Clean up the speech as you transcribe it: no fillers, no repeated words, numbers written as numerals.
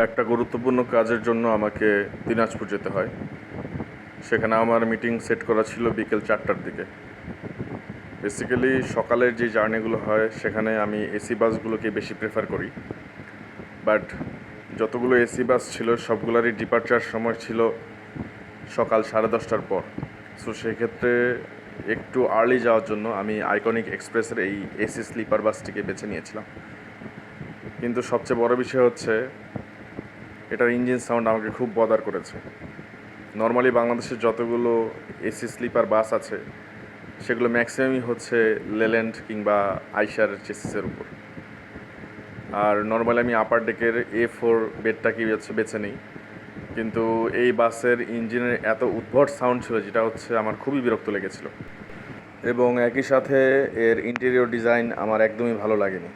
একটা গুরুত্বপূর্ণ কাজের জন্য আমাকে দিনাজপুর যেতে হয়। সেখানে আমার মিটিং সেট করা ছিল বিকেল 4টার দিকে। বেসিক্যালি সকালের যে জার্নিগুলো হয় সেখানে আমি এসি বাসগুলোকে বেশি প্রেফার করি, বাট যতগুলো এসি বাস ছিল সবগুলোরই ডিপার্চার সময় ছিল সকাল 10:30টার পর। সো সেক্ষেত্রে একটু আর্লি যাওয়ার জন্য আমি আইকনিক এক্সপ্রেসের এই এসি স্লিপার বাসটিকে বেছে নিয়েছিলাম। কিন্তু সবচেয়ে বড় বিষয় হচ্ছে এটার ইঞ্জিন সাউন্ড আমাকে খুব বদার করেছে। নর্মালি বাংলাদেশের যতগুলো এসি স্লিপার বাস আছে সেগুলো ম্যাক্সিমামই হচ্ছে লেল্যান্ড কিংবা আইশার চেসিসের উপর। আর নর্মালি আমি আপার ডেকের A4 বেডটাকেই বেছে নিই, কিন্তু এই বাসের ইঞ্জিনের এত উদ্ভট সাউন্ড ছিল যেটা হচ্ছে আমার খুবই বিরক্ত লেগেছিল, এবং একই সাথে এর ইন্টেরিয়র ডিজাইন আমার একদমই ভালো লাগেনি।